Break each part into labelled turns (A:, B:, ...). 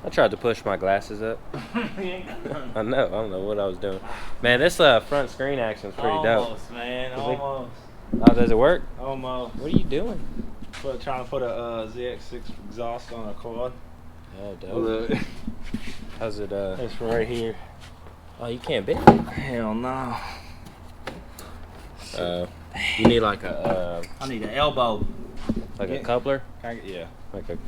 A: I tried to push my glasses up. I know. I don't know what I was doing. Man, this front screen action is pretty dope.
B: Almost, man. Almost.
A: Oh, does it work?
B: Almost.
A: What are you doing?
B: Trying to put a ZX6 exhaust on a quad.
A: Oh, dope. How's it?
B: It's right here.
A: Oh, you can't bend.
B: Hell no.
A: You need like a.
B: I need an elbow.
A: Like a coupler.
B: Yeah.
A: Like a.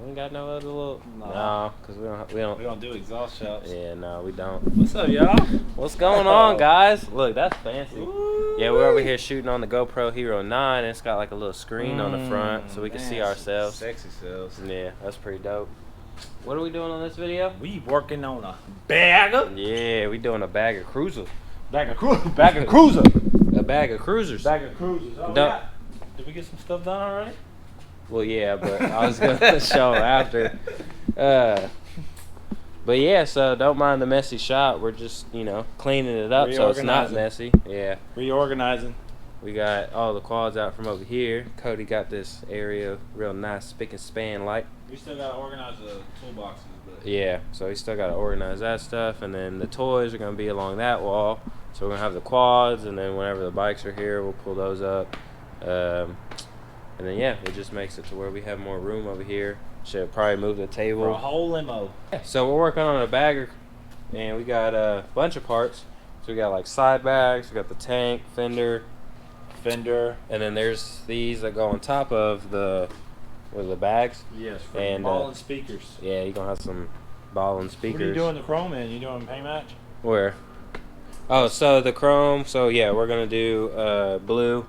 A: We ain't got no other little.
B: No.
A: No, cause we don't.
B: We don't do exhaust shops.
A: Yeah, no, we don't.
B: What's up, y'all?
A: What's going on, guys? Look, that's fancy.
B: Ooh.
A: Yeah, we're over here shooting on the GoPro Hero 9. And it's got like a little screen on the front, so we can see ourselves.
B: Sexy selves.
A: Yeah, that's pretty dope. What are we doing on this video?
B: We working on a bag.
A: Yeah, we doing a bag of cruiser.
B: Bag of cruiser.
A: A bag of cruisers.
B: Bag of cruisers. Oh,
A: Don't-
B: did we get some stuff done already?
A: Well, yeah, but I was gonna show after. But yeah, so don't mind the messy shot. We're just, you know, cleaning it up so it's not messy. Yeah.
B: Reorganizing.
A: We got all the quads out from over here. Cody got this area real nice, spick and span light.
B: We still gotta organize the toolboxes, but
A: Yeah, so we still gotta organize that stuff, and then the toys are gonna be along that wall. So we're gonna have the quads, and then whenever the bikes are here, we'll pull those up. And then yeah, it just makes it to where we have more room over here. Should probably move the table.
B: for a whole limo.
A: So we're working on a bagger, and we got a bunch of parts. So we got like side bags, we got the tank, fender,
B: Fender.
A: and then there's these that go on top of the bags.
B: Yes, for
A: And,
B: ball and speakers.
A: Yeah, you're gonna have some ball and speakers.
B: What are you doing the chrome in? You doing paint match?
A: Where? Oh, so the chrome. So yeah, we're gonna do blue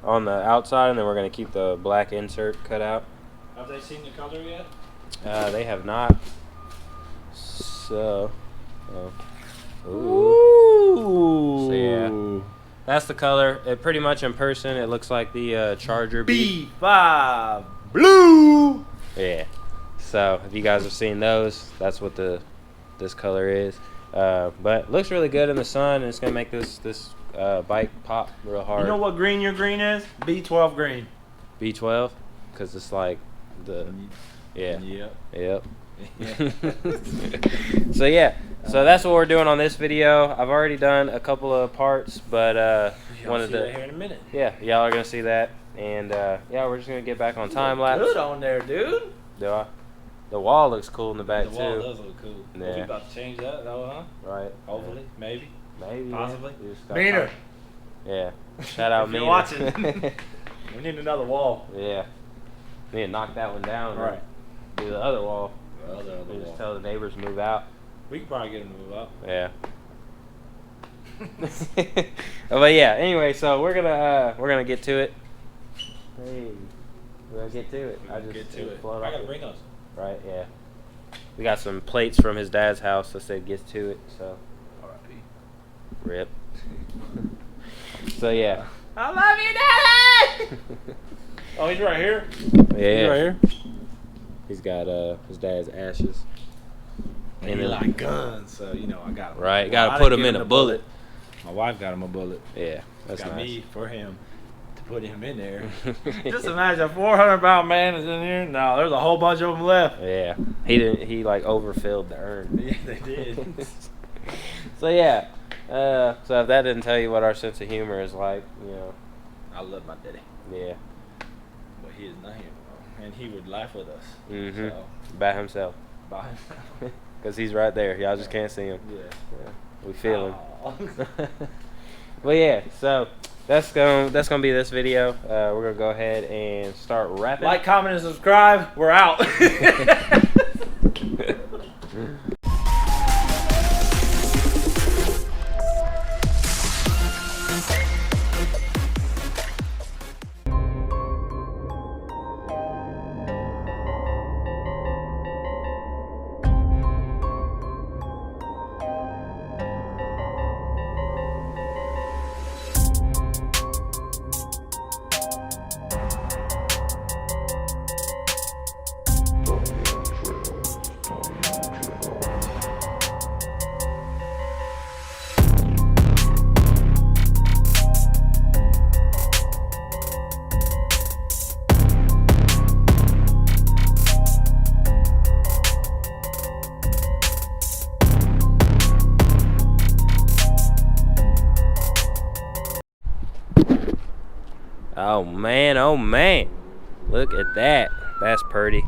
A: on the outside, and then we're gonna keep the black insert cut out.
B: Have they seen the color yet?
A: They have not. So, ooh. So yeah, that's the color. It pretty much in person, it looks like the Charger
B: B5 blue.
A: Yeah. So if you guys have seen those, that's what this color is. But it looks really good in the sun, and it's gonna make this bike pop real hard.
B: You know what green your green is? B12 green.
A: B12, because it's like the yeah.
B: Yep.
A: So yeah, so that's what we're doing on this video. I've already done a couple of parts, but
B: Wanted to see that here in a minute.
A: Yeah, y'all are gonna see that, and yeah, we're just gonna get back on time lapse.
B: Good on there, dude.
A: The wall looks cool in the back
B: The
A: too.
B: wall does look cool.
A: Yeah.
B: We about to change that though, huh?
A: Right.
B: Hopefully, maybe.
A: Maybe.
B: Possibly.
A: Yeah. You just got
B: Meaner.
A: time. Yeah. Shout out
B: If you're
A: Meaner.
B: watching. We need another wall.
A: Yeah. Need to knock that one down.
B: Right.
A: Do the other wall.
B: The other
A: We just
B: wall.
A: tell the neighbors to move out.
B: We can probably get them to move up.
A: Yeah. But yeah. Anyway, so we're gonna get to it. Hey, we're gonna get to it. I just
B: Get to it.
A: float
B: I
A: off
B: gotta
A: it.
B: bring those.
A: Right. Yeah. We got some plates from his dad's house that said "Gets to it." So.
B: R.I.P.
A: Rip. So yeah.
B: I love you, Daddy. Oh, he's right here.
A: Yeah.
B: He's right here.
A: He's got his dad's ashes.
B: And he like guns, so you know I got him.
A: Right,
B: Well,
A: gotta
B: I
A: put
B: didn't
A: him
B: give
A: in a bullet.
B: My wife got him a bullet.
A: Yeah, that's
B: got
A: nice.
B: me for him to put him in there. Just imagine a 400-pound man is in here. No, there's a whole bunch of them left.
A: Yeah, he didn't. He like overfilled the urn.
B: Yeah, they did.
A: So yeah. So if that didn't tell you what our sense of humor is like, you know.
B: I love my daddy,
A: Yeah.
B: but he is not here, and he would laugh with us.
A: Mhm.
B: So,
A: By himself.
B: by himself.
A: Cause he's right there. Y'all just can't see him.
B: Yeah.
A: We feel him.
B: Aw.
A: But yeah, so that's gonna be this video. We're gonna go ahead and start wrapping.
B: Like, comment, and subscribe. We're out.
A: Oh man, look at that. That's pretty.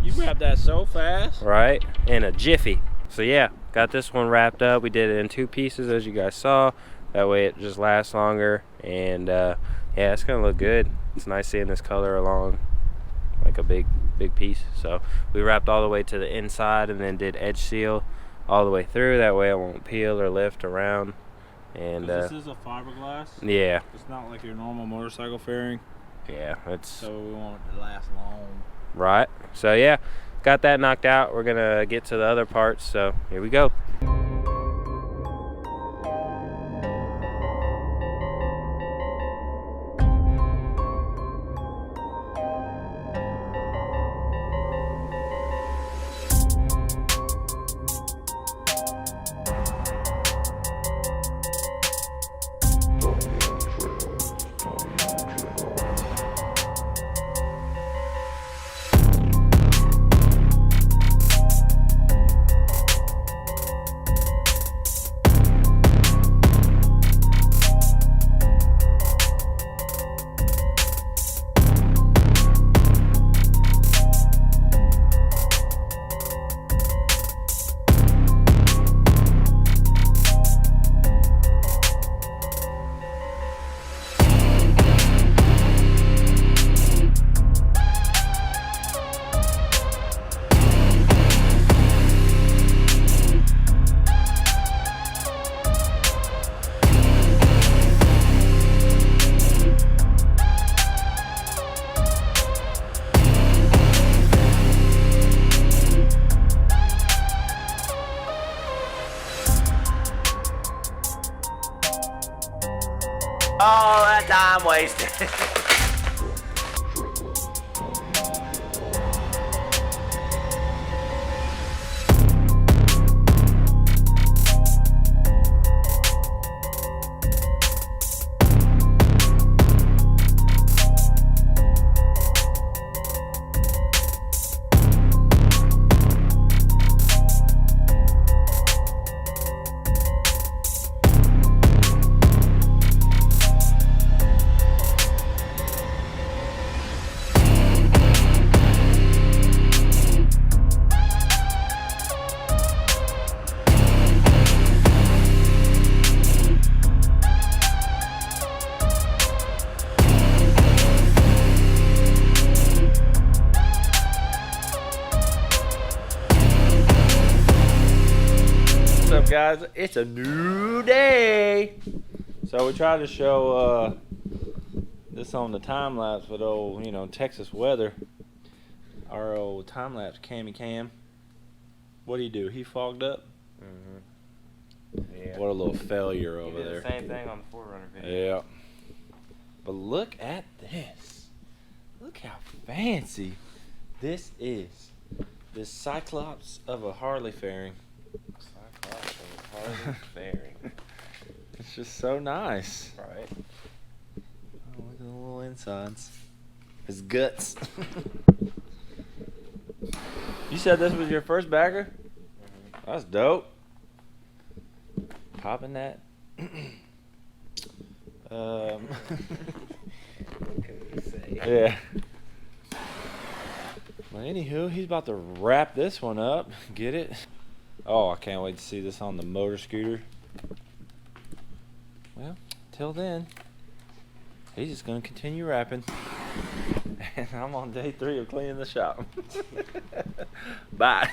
B: You wrapped that so fast.
A: Right, in a jiffy. So yeah, got this one wrapped up. We did it in 2 pieces, as you guys saw. That way it just lasts longer, and yeah, it's gonna look good. It's nice seeing this color along like a big piece. So we wrapped all the way to the inside and then did edge seal all the way through. That way it won't peel or lift around. And
B: this is a fiberglass.
A: Yeah,
B: It's not like your normal motorcycle fairing,
A: yeah, it's
B: so we want it to last long.
A: right. So yeah, got that knocked out. We're gonna get to the other parts, so here we go.
B: All that time wasted. What's up, guys? It's a new day. So we tried to show this on the time lapse with old, Texas weather. Our old time lapse cam. What do you do? He fogged up.
A: Yeah.
B: What a little failure
A: You
B: over
A: did
B: there.
A: the same thing on the 4Runner video.
B: Yeah. But look at this. Look how fancy this is. This Cyclops of a Harley fairing.
A: Cyclops of Harley fairing.
B: It's just so nice.
A: Right.
B: Oh, look at the little insides. His guts. You said this was your first bagger? That's dope. Popping that.
A: What can we say?
B: Yeah. Well, anywho, he's about to wrap this one up. Get it? Oh, I can't wait to see this on the motor scooter. Well, till then, he's just gonna continue wrapping. And I'm on day 3 of cleaning the shop. Bye.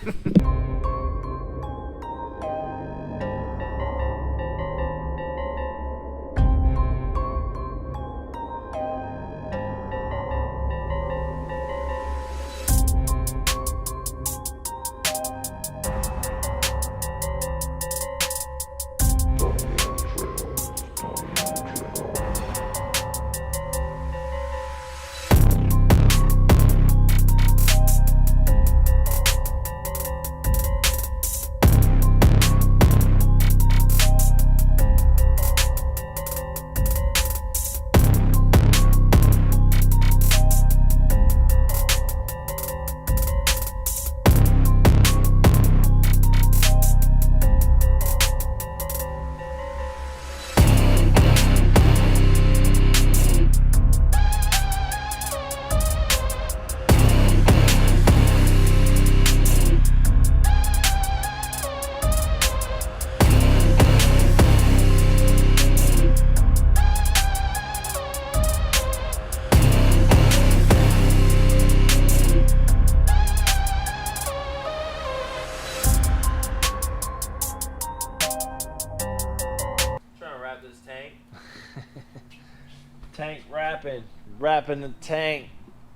B: lapping the tank.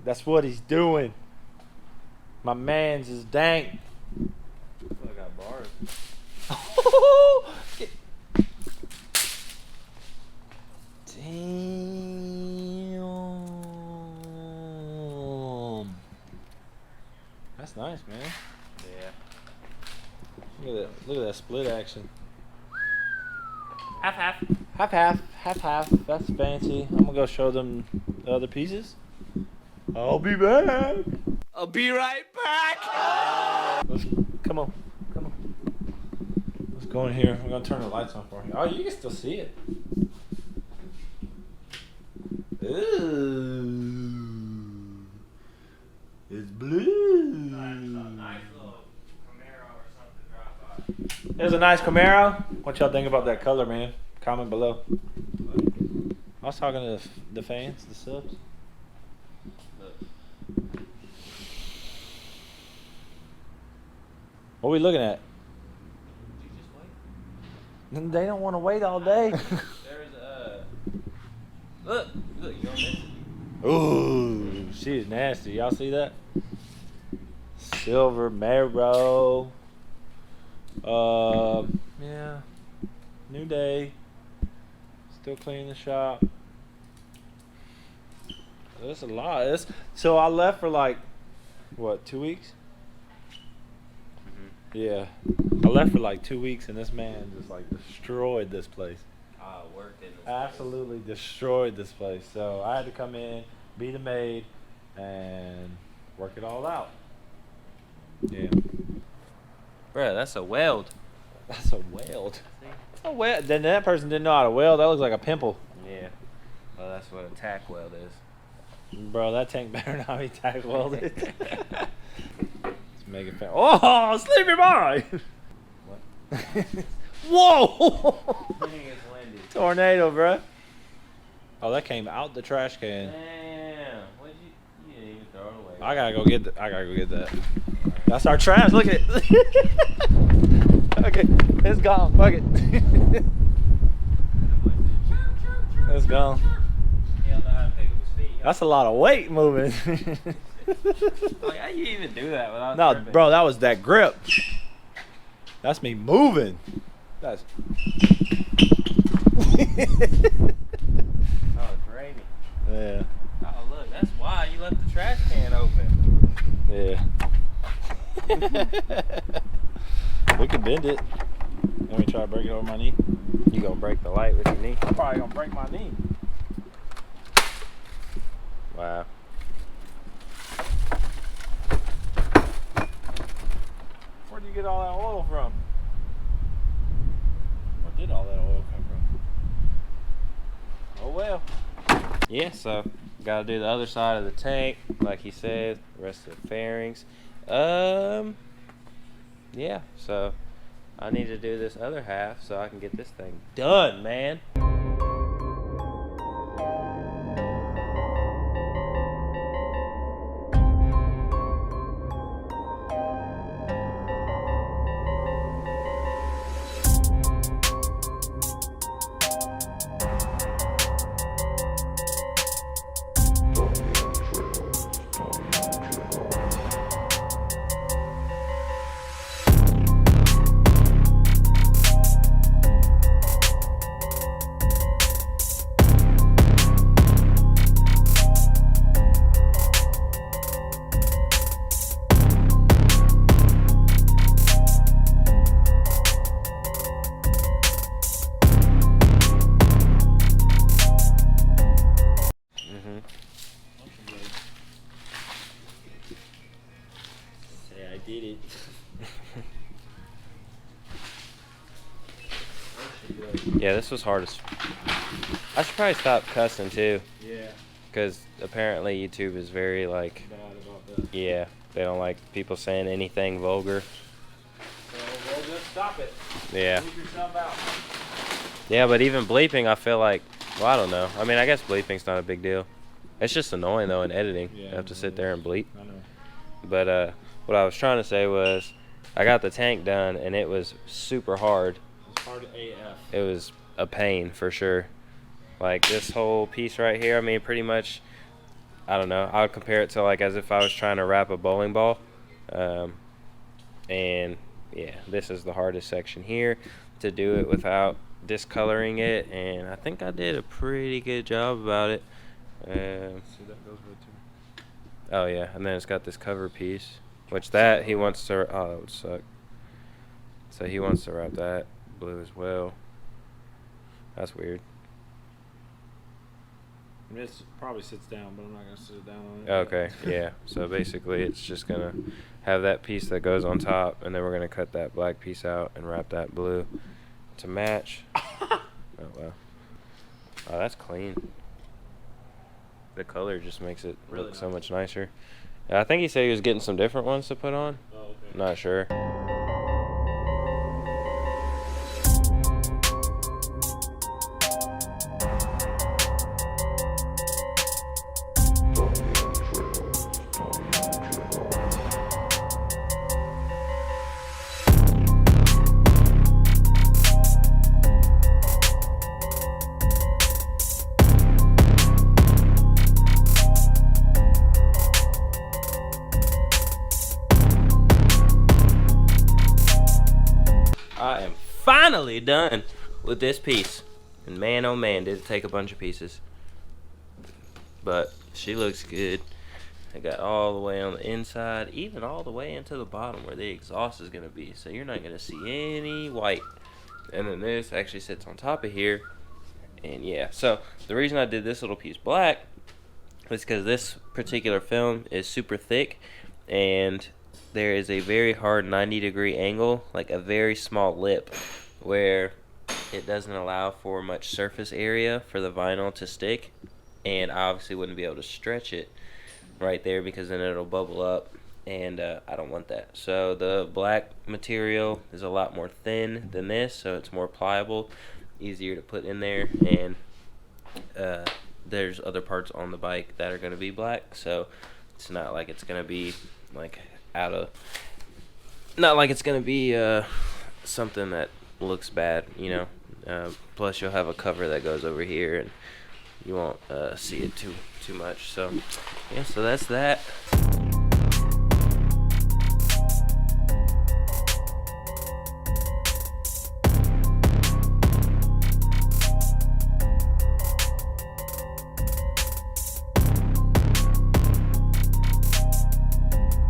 B: That's what he's doing. My man's is dank.
A: I got bars.
B: Damn. That's nice, man.
A: Yeah.
B: Look at that. Look at that split action.
A: Half.
B: Half. That's fancy. I'm gonna go show them the other pieces. I'll be back.
C: I'll be right back.
B: Come on. Let's go in here. I'm gonna turn the lights on for you. Oh, you can still see it. Ooh. It's blue.
A: Nice little Camaro or something drop by.
B: There's a nice Camaro. What y'all think about that color, man? Comment below. I was talking to the fans, the subs. What are we looking at?
A: Did you just wait?
B: They don't want to wait all day.
A: There's look, you don't miss it.
B: Ooh, she is nasty. Y'all see that? Silver marrow. Yeah. New day. Still cleaning the shop. That's a lot. So I left for like, what, 2 weeks? Yeah. I left for like 2 weeks and this man just like destroyed this place.
A: Worked in this
B: Absolutely destroyed this place. So I had to come in, be the maid, and work it all out. Yeah.
A: Bruh, that's a weld.
B: That's a weld. A weld. Then that person didn't know how to weld. That looks like a pimple.
A: Yeah. Well, that's what a tack weld is.
B: Bro, that tank better not be tack welded. Let's make it fair. Oh, sleepy boy!
A: What?
B: Whoa!
A: It's windy.
B: Tornado, bro. Oh, that came out the trash can.
A: Damn. What'd you didn't even throw it away.
B: I gotta go get that. That's our trash. Look at it. Okay, it's gone. Fuck it. It's gone.
A: He don't know how to pick up his feet.
B: That's a lot of weight moving.
A: Like, how you even do that without
B: No,
A: tripping?
B: bro, that was that grip. That's me moving. That's.
A: Oh, it's raining.
B: Yeah.
A: Oh, look, that's why you left the trash can open.
B: Yeah. We can bend it. Let me try to break it over my knee.
A: You gonna break the light with your knee?
B: I'm probably gonna break my knee.
A: Wow.
B: Where'd you get all that oil from? Where did all that oil come from? Oh well.
A: Yeah, so gotta do the other side of the tank, like he said, the rest of the fairings. Yeah, so I need to do this other half so I can get this thing done, man.
B: Did it.
A: Yeah, this was hard as. I should probably stop cussing too,
B: Yeah.
A: because apparently YouTube is very like,
B: Bad about that.
A: yeah, they don't like people saying anything vulgar.
B: So we'll just stop it.
A: Yeah.
B: Bleep yourself out.
A: Yeah, but even bleeping, I feel like, well, I don't know. I mean, I guess bleeping's not a big deal. It's just annoying though in editing.
B: Yeah,
A: You have to sit there and bleep.
B: I know.
A: But what I was trying to say was, I got the tank done and it was super hard.
B: It's hard AF.
A: It was a pain for sure. Like this whole piece right here, I mean, pretty much I don't know. I would compare it to like as if I was trying to wrap a bowling ball. And yeah, this is the hardest section here to do it without discoloring it, and I think I did a pretty good job about it.
D: See, that goes with too.
A: Oh yeah, and then it's got this cover piece, which that he wants to. Oh, that would suck. So he wants to wrap that blue as well. That's weird.
D: I mean, it probably sits down, but I'm not gonna sit it down on it.
A: Okay, yeah. So basically, it's just gonna have that piece that goes on top, and then we're gonna cut that black piece out and wrap that blue to match. Oh wow. Oh, that's clean. The color just makes it
D: Really
A: look so
D: nice.
A: much nicer. I think he said he was getting some different ones to put on.
D: Oh, okay.
A: I'm not sure. I am finally done with this piece. And man, oh man, did it take a bunch of pieces. But she looks good. I got all the way on the inside, even all the way into the bottom where the exhaust is going to be. So you're not going to see any white. And then this actually sits on top of here. And yeah, so the reason I did this little piece black is because this particular film is super thick. And there is a very hard 90-degree angle, like a very small lip, where it doesn't allow for much surface area for the vinyl to stick, and I obviously wouldn't be able to stretch it right there because then it'll bubble up, and I don't want that. So the black material is a lot more thin than this, so it's more pliable, easier to put in there, and there's other parts on the bike that are going to be black, so it's not like it's going to be like not like it's gonna be something that looks bad, you know. Plus you'll have a cover that goes over here and you won't see it too much. So yeah, so that's that.